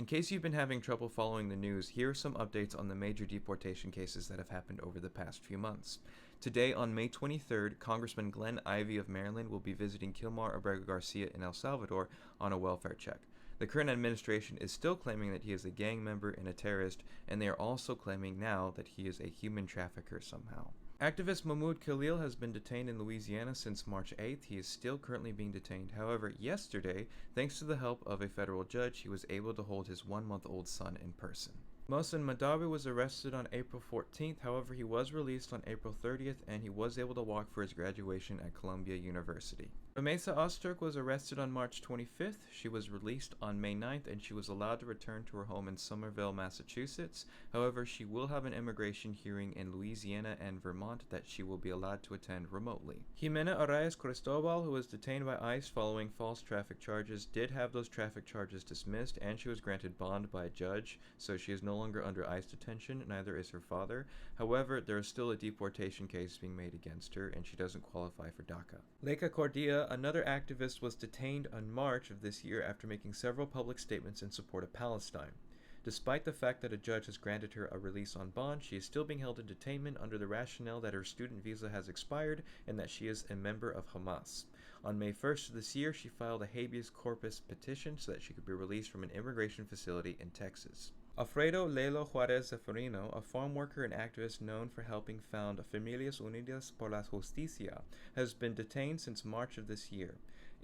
In case you've been having trouble following the news, here are some updates on the major deportation cases that have happened over the past few months. Today, on May 23rd, Congressman Glenn Ivey of Maryland will be visiting Kilmar Abrego Garcia in El Salvador on a welfare check. The current administration is still claiming that he is a gang member and a terrorist, and they are also claiming now that he is a human trafficker somehow. Activist Mahmoud Khalil has been detained in Louisiana since March 8th. He is still currently being detained. However, yesterday, thanks to the help of a federal judge, he was able to hold his 1-month-old son in person. Mosen Madabi was arrested on April 14th, however he was released on April 30th and he was able to walk for his graduation at Columbia University. Ramesa Ozturk was arrested on March 25th, she was released on May 9th and she was allowed to return to her home in Somerville, Massachusetts. However, she will have an immigration hearing in Louisiana and Vermont that she will be allowed to attend remotely. Himena Aras, who was detained by ICE following false traffic charges, did have those traffic charges dismissed and she was granted bond by a judge, so she is no longer under ICE detention, neither is her father. However, there is still a deportation case being made against her and she doesn't qualify for DACA. Leica Cordia, another activist, was detained in March of this year after making several public statements in support of Palestine. Despite the fact that a judge has granted her a release on bond, she is still being held in detainment under the rationale that her student visa has expired and that she is a member of Hamas. On May 1st of this year, she filed a habeas corpus petition so that she could be released from an immigration facility in Texas. Alfredo Leelo a farm worker and activist known for helping found Familias Unidas por la Justicia, has been detained since March of this year.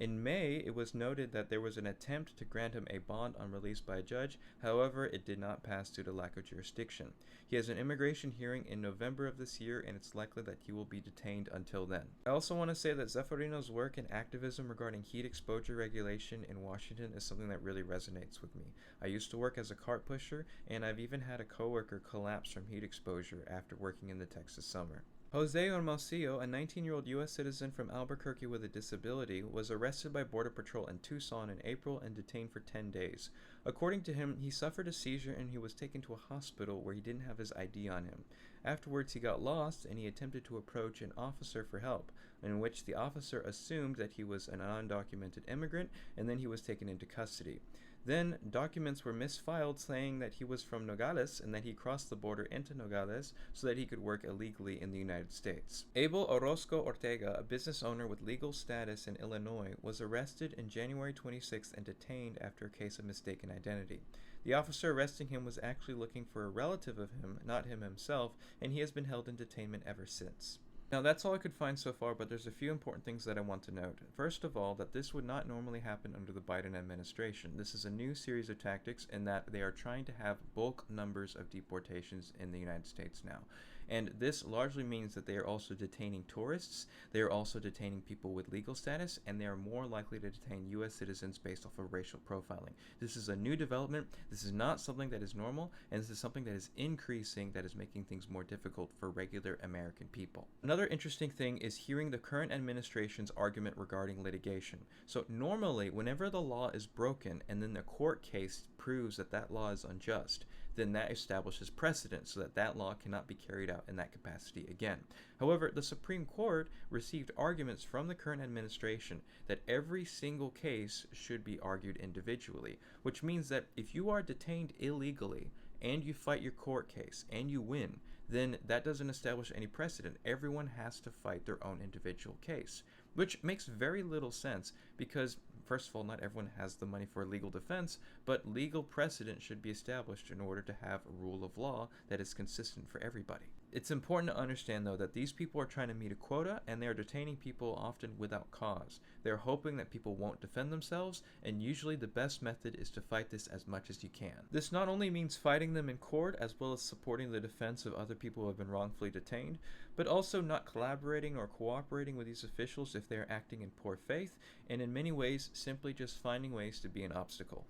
In May, it was noted that there was an attempt to grant him a bond on release by a judge, however, it did not pass due to lack of jurisdiction. He has an immigration hearing in November of this year, and it's likely that he will be detained until then. I also want to say that Zeferino's work in activism regarding heat exposure regulation in Washington is something that really resonates with me. I used to work as a cart pusher, and I've even had a coworker collapse from heat exposure after working in the Texas summer. Jose Mosio, a 19-year-old U.S. citizen from Albuquerque with a disability, was arrested by Border Patrol in Tucson in April and detained for 10 days. According to him, he suffered a seizure and he was taken to a hospital where he didn't have his ID on him. Afterwards, he got lost and he attempted to approach an officer for help, in which the officer assumed that he was an undocumented immigrant and then he was taken into custody. Then, documents were misfiled saying that he was from Nogales and that he crossed the border into Nogales so that he could work illegally in the United States. Abel Ortega, a business owner with legal status in Illinois, was arrested in January 26th and detained after a case of mistaken identity. The officer arresting him was actually looking for a relative of him, not him himself, and he has been held in detainment ever since. Now that's all I could find so far, but there's a few important things that I want to note. First of all, that this would not normally happen under the Biden administration. This is a new series of tactics in that they are trying to have bulk numbers of deportations in the United States now. And this largely means that they are also detaining tourists, they are also detaining people with legal status, and they are more likely to detain U.S. citizens based off of racial profiling. This is a new development, this is not something that is normal, and this is something that is increasing, that is making things more difficult for regular American people. Another interesting thing is hearing the current administration's argument regarding litigation. So normally, whenever the law is broken and then the court case proves that that law is unjust, then that establishes precedent so that that law cannot be carried out in that capacity again. However, the Supreme Court received arguments from the current administration that every single case should be argued individually, which means that if you are detained illegally and you fight your court case and you win, then that doesn't establish any precedent. Everyone has to fight their own individual case, which makes very little sense because, first of all, not everyone has the money for a legal defense, but legal precedent should be established in order to have a rule of law that is consistent for everybody. It's important to understand, though, that these people are trying to meet a quota and they are detaining people often without cause. They're hoping that people won't defend themselves, and usually the best method is to fight this as much as you can. This not only means fighting them in court as well as supporting the defense of other people who have been wrongfully detained, but also not collaborating or cooperating with these officials if they are acting in poor faith, and in many ways simply just finding ways to be an obstacle.